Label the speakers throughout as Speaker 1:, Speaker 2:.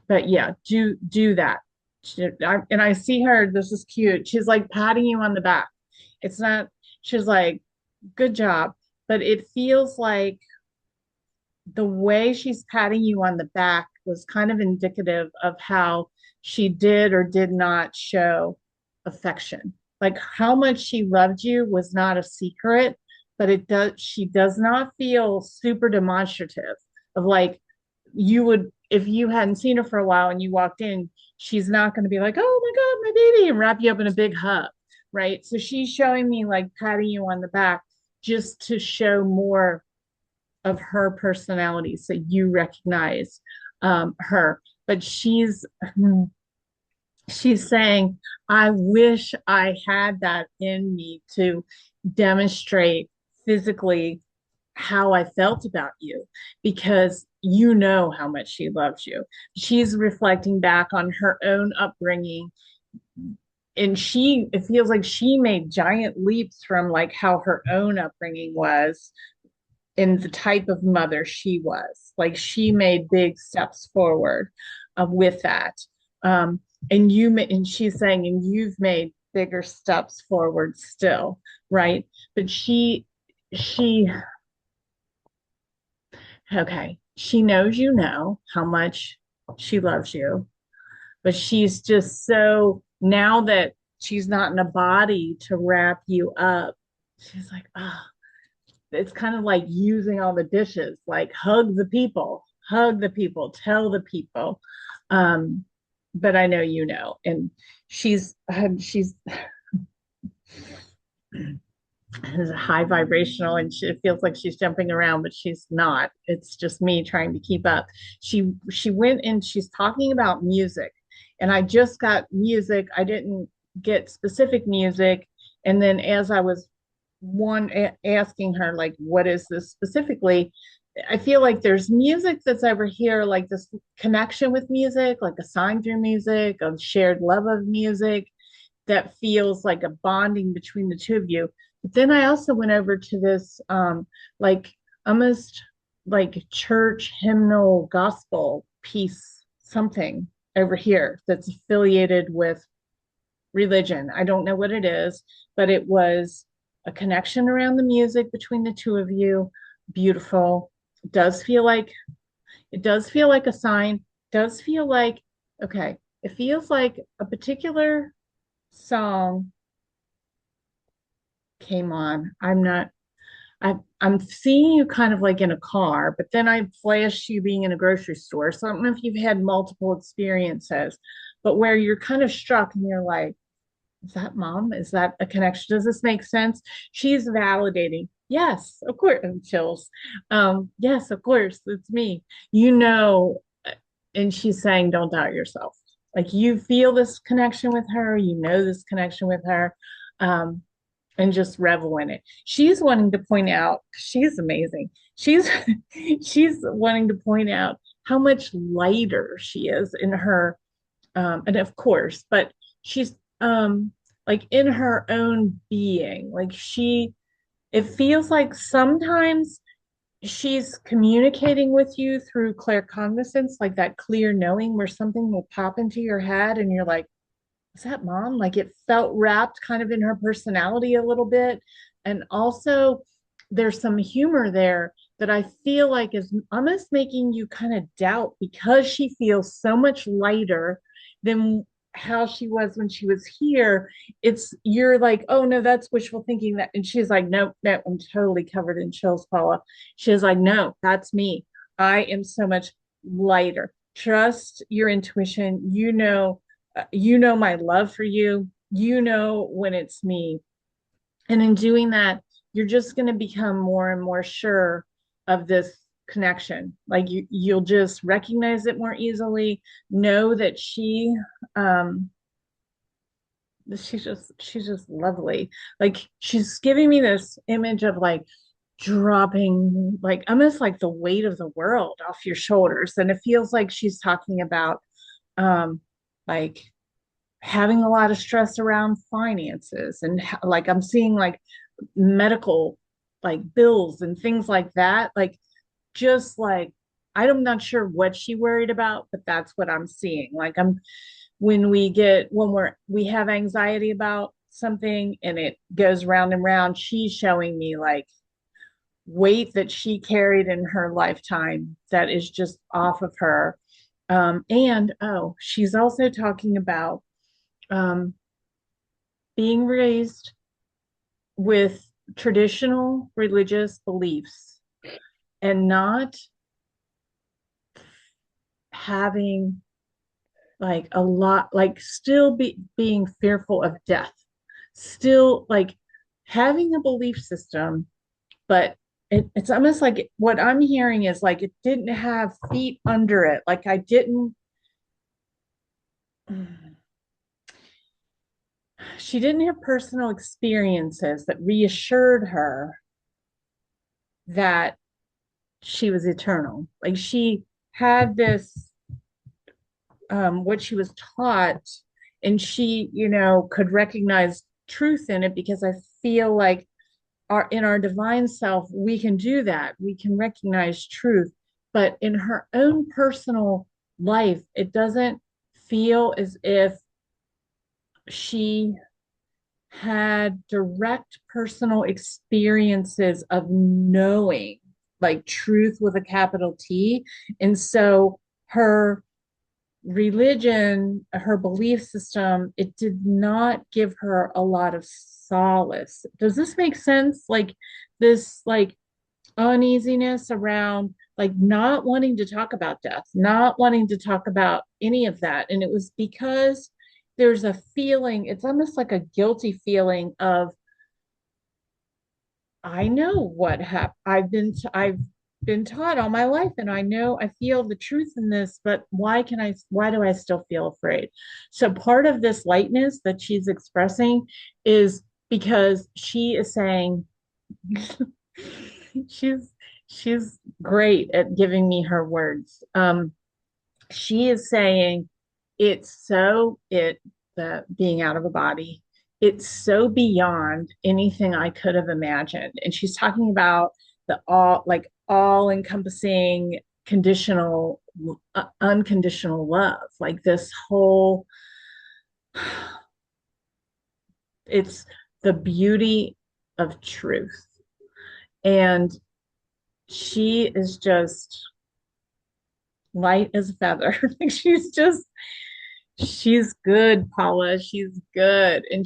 Speaker 1: but yeah, do that. And I see her, this is cute. She's like patting you on the back. It's not, she's like, good job. But it feels like the way she's patting you on the back was kind of indicative of how she did or did not show affection. Like how much she loved you was not a secret, but she does not feel super demonstrative of like you would if you hadn't seen her for a while and you walked in, she's not going to be like, oh my God, my baby, and wrap you up in a big hug. Right. So she's showing me like patting you on the back just to show more of her personality so you recognize her. But she's saying, I wish I had that in me to demonstrate physically how I felt about you because you know how much she loves you. She's reflecting back on her own upbringing, and it feels like she made giant leaps from like how her own upbringing was in the type of mother she was. Like she made big steps forward with that. Um, and she's saying, and you've made bigger steps forward still, right? But she, okay, she knows you know how much she loves you, but she's just so now that she's not in a body to wrap you up, she's like, oh, it's kind of like using all the dishes, like hug the people, tell the people. Um, but I know you know, and she's is high vibrational, and it feels like she's jumping around, but she's not. It's just me trying to keep up. She went and she's talking about music, and I just got music. I didn't get specific music, and then as I was asking her like, what is this specifically? I feel like there's music that's over here, like this connection with music, like a sign through music, a shared love of music that feels like a bonding between the two of you. But then I also went over to this like almost like church hymnal gospel piece, something over here that's affiliated with religion. I don't know what it is, but it was a connection around the music between the two of you. Beautiful. It does feel like it does feel like a sign. Does feel like okay. It feels like a particular song came on. I'm seeing you kind of like in a car, but then I flashed you being in a grocery store. So I don't know if you've had multiple experiences, but where you're kind of struck and you're like, is that mom? Is that a connection? Does this make sense? She's validating. Yes, of course. And chills. Yes, of course, it's me. You know, and she's saying, don't doubt yourself. Like you feel this connection with her, you know this connection with her. Um, and just revel in it. She's wanting to point out, she's amazing. She's she's wanting to point out how much lighter she is in her and of course, but she's like in her own being. Like it feels like sometimes she's communicating with you through claircognizance, like that clear knowing where something will pop into your head and you're like, is that mom? Like it felt wrapped kind of in her personality a little bit. And also, there's some humor there that I feel like is almost making you kind of doubt because she feels so much lighter than how she was when she was here. You're like, oh no, that's wishful thinking that. And she's like, no, no, I'm totally covered in chills, Paula. She's like, no, that's me. I am so much lighter. Trust your intuition. You know my love for you. You know when it's me. And in doing that, you're just going to become more and more sure of this connection. Like you'll just recognize it more easily. Know that um, she's just lovely. Like she's giving me this image of like dropping like almost like the weight of the world off your shoulders. And it feels like she's talking about like having a lot of stress around finances and like I'm seeing like medical like bills and things like that, like just like I'm not sure what she worried about, but that's what I'm seeing. Like I'm when we have anxiety about something and it goes round and round, she's showing me like weight that she carried in her lifetime that is just off of her. And oh, she's also talking about um, being raised with traditional religious beliefs and not having like a lot, like still being fearful of death, still like having a belief system, but it's almost like what I'm hearing is like it didn't have feet under it. Like I didn't, she didn't have personal experiences that reassured her that she was eternal. Like she had this, what she was taught, and she, could recognize truth in it because I feel like in our divine self, we can do that. We can recognize truth. But in her own personal life, it doesn't feel as if she had direct personal experiences of knowing, like truth with a capital T. And so her religion, her belief system, it did not give her a lot of solace. Does this make sense? Like this, like uneasiness around like not wanting to talk about death, not wanting to talk about any of that. And it was because there's a feeling, it's almost like a guilty feeling of, I know what happened. I've been taught all my life and I know I feel the truth in this, but why do I still feel afraid? So part of this lightness that she's expressing is because she is saying she's she's great at giving me her words. She is saying it's so it the being out of a body, it's so beyond anything I could have imagined. And she's talking about the all encompassing conditional unconditional love, like this whole, it's the beauty of truth. And she is just light as a feather. Like she's good, Paula. She's good. And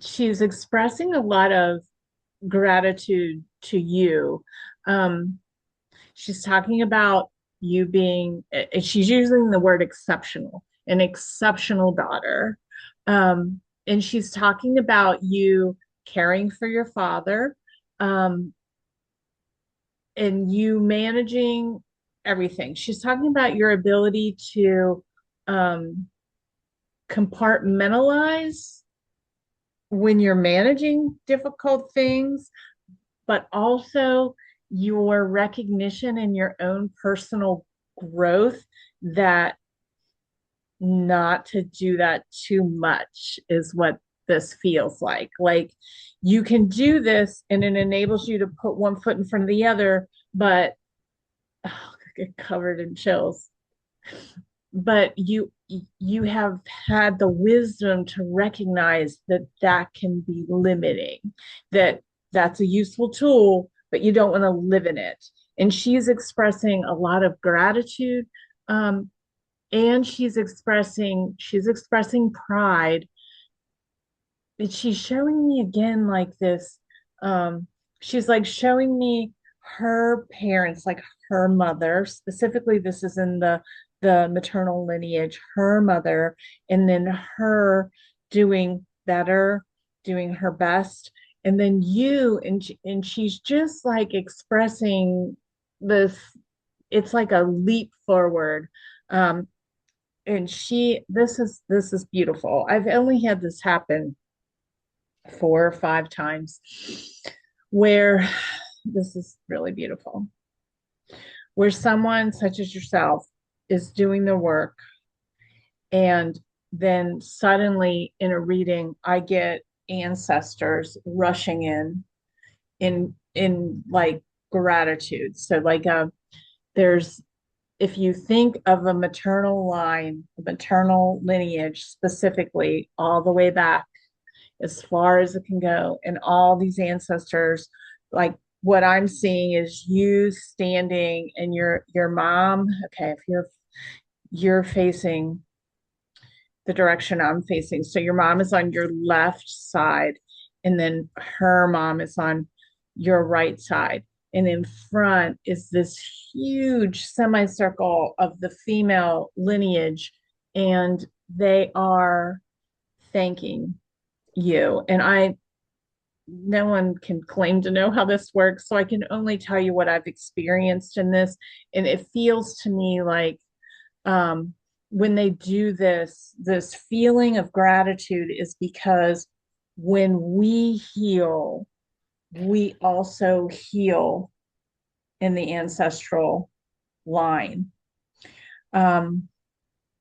Speaker 1: she's expressing a lot of gratitude to you. Um, she's talking about you being, she's using the word exceptional, an exceptional daughter. And she's talking about you caring for your father, um, and you managing everything. She's talking about your ability to um, compartmentalize when you're managing difficult things, but also your recognition and your own personal growth that not to do that too much is what this feels like. Like you can do this and it enables you to put one foot in front of the other, but oh, I get covered in chills. But you have had the wisdom to recognize that that can be limiting, that that's a useful tool, but you don't want to live in it. And she's expressing a lot of gratitude, um, and she's expressing pride. And she's showing me again like this. She's like showing me her parents, like her mother. Specifically, this is in the maternal lineage, her mother, and then her doing better, doing her best, and then you, and she's just like expressing this. It's like a leap forward. Um, and this is beautiful. I've only had this happen 4 or 5 times where this is really beautiful, where someone such as yourself is doing the work, and then suddenly in a reading I get ancestors rushing in like gratitude. So like there's if you think of a maternal line, a maternal lineage specifically, all the way back as far as it can go, and all these ancestors, like what I'm seeing is you standing and your mom, okay, if you're facing the direction I'm facing. So your mom is on your left side, and then her mom is on your right side. And in front is this huge semicircle of the female lineage, and they are thanking you. And no one can claim to know how this works, so I can only tell you what I've experienced in this. And it feels to me like um, when they do this feeling of gratitude is because when we heal, we also heal in the ancestral line. Um,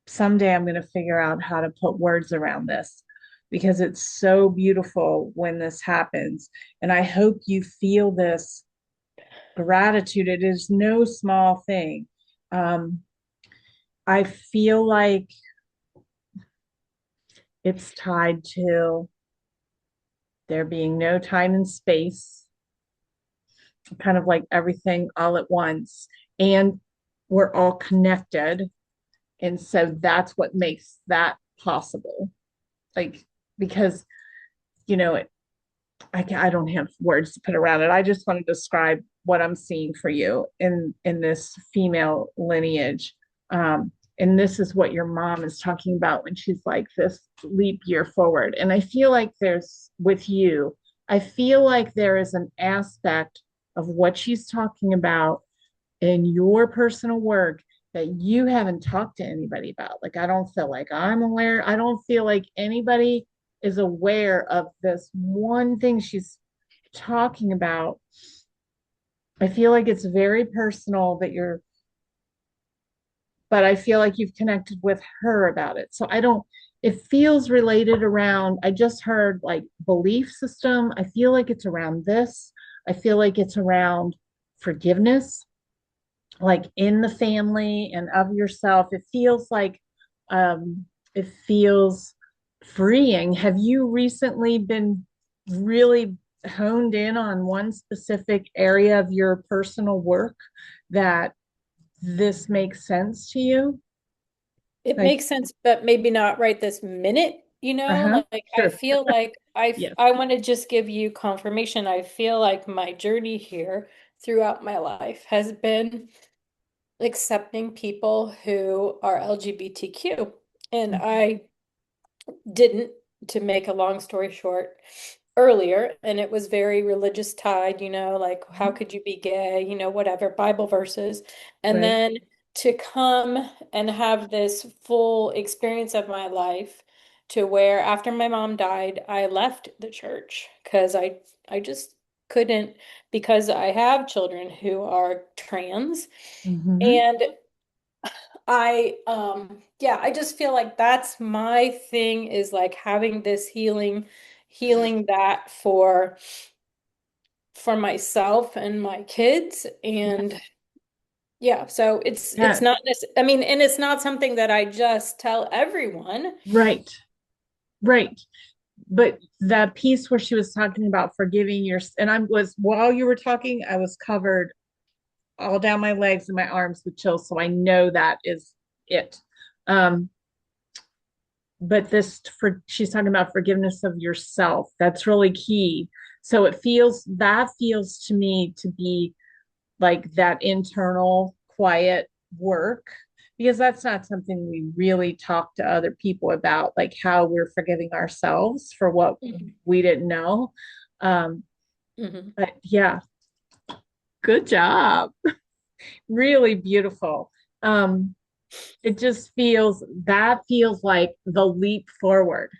Speaker 1: Someday I'm going to figure out how to put words around this because it's so beautiful when this happens. And I hope you feel this gratitude. It is no small thing. Um, I feel like it's tied to there being no time and space, kind of like everything all at once. And we're all connected. And so that's what makes that possible. Like, because, you know, I don't have words to put around it. I just want to describe what I'm seeing for you in this female lineage. And this is what your mom is talking about when she's like this leap year forward. And I feel like there's with you, I feel like there is an aspect of what she's talking about in your personal work that you haven't talked to anybody about. Like, I don't feel like I'm aware. I don't feel like anybody is aware of this one thing she's talking about. I feel like it's very personal that you're, but I feel like you've connected with her about it. So I don't, it feels related around, I just heard like belief system. I feel like it's around this. I feel like it's around forgiveness, like in the family and of yourself. It feels like it feels freeing. Have you recently been really honed in on one specific area of your personal work that this makes sense to you?
Speaker 2: It
Speaker 1: Like,
Speaker 2: makes sense, but maybe not right this minute,
Speaker 1: uh-huh,
Speaker 2: like I
Speaker 1: sure.
Speaker 2: feel like
Speaker 1: Yes.
Speaker 2: I want to just give you confirmation. I feel like my journey here throughout my life has been accepting people who are LGBTQ. And I didn't, to make a long story short, earlier, and it was very religious tied, like how
Speaker 1: Mhm.
Speaker 2: could you be gay, whatever, Bible verses. And
Speaker 1: Right.
Speaker 2: then to come and have this full experience of my life to where after my mom died, I left the church because I just couldn't, because I have children who are trans.
Speaker 1: Hmm.
Speaker 2: And yeah, I just feel like that's my thing, is like having this healing that for myself and my kids. And
Speaker 1: Yes.
Speaker 2: yeah, so it's
Speaker 1: Yeah.
Speaker 2: not this, I mean, and it's not something that I just tell everyone.
Speaker 1: Right. Right. But that piece where she was talking about forgiving your, and I was, while you were talking, I was covered all down my legs and my arms with chills. So I know that is it. Um, but this for she's talking about forgiveness of yourself. That's really key. So it feels that feels to me to be like that internal quiet work because that's not something we really talk to other people about, like how we're forgiving ourselves for what
Speaker 2: Mhm.
Speaker 1: we didn't know. Um,
Speaker 2: Mhm.
Speaker 1: but yeah, good job. Really beautiful. Um, it just feels that feels like the leap forward,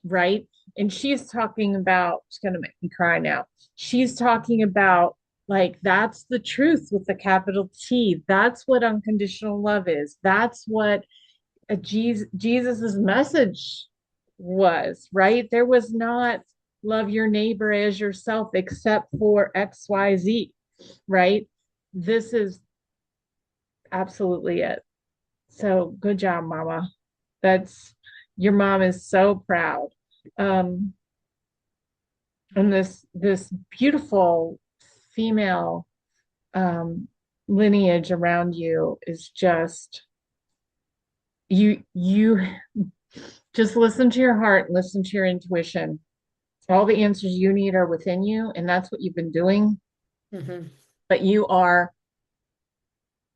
Speaker 1: right? And she's talking about, she's going to make me cry now. She's talking about like that's the truth with the capital T. That's what unconditional love is. That's what Jesus's message was, right? There was not love your neighbor as yourself except for XYZ. right? This is absolutely it. So good job, Mama. That's your mom is so proud. Um, and this beautiful female lineage around you is just you just listen to your heart, listen to your intuition. All the answers you need are within you, and that's what you've been doing.
Speaker 2: Hmm.
Speaker 1: But you are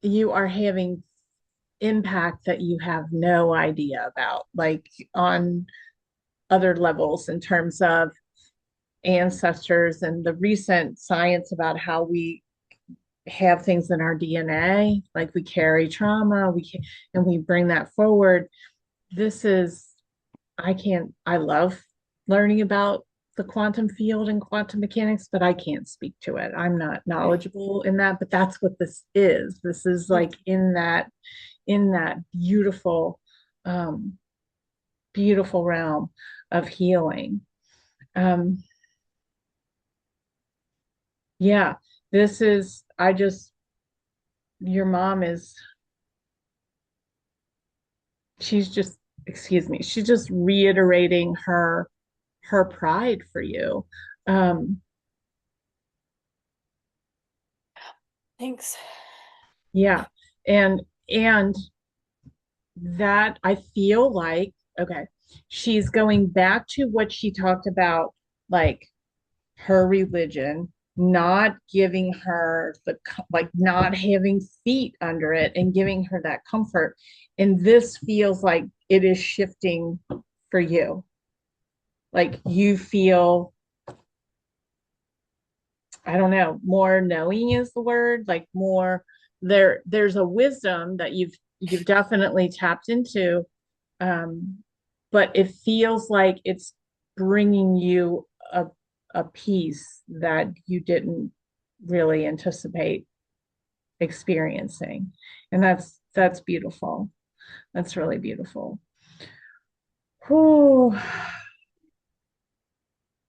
Speaker 1: having impact that you have no idea about, like on other levels in terms of ancestors and the recent science about how we have things in our DNA, like we carry trauma, and we bring that forward. This is, I love learning about the quantum field and quantum mechanics, but I can't speak to it. I'm not
Speaker 2: Right.
Speaker 1: knowledgeable in that, but that's what this is. This is like in that beautiful, um, beautiful realm of healing. Um, yeah, this is, your mom is, she's just, excuse me, she's just reiterating her pride for you. Um,
Speaker 2: Thanks.
Speaker 1: yeah. And and that I feel like, okay, she's going back to what she talked about, like her religion, not giving her like not having feet under it and giving her that comfort. And this feels like it is shifting for you. Like you feel, I don't know, more knowing is the word, like more there's a wisdom that you've definitely tapped into. Um, but it feels like it's bringing you a peace that you didn't really anticipate experiencing. And that's beautiful. That's really beautiful. Whew.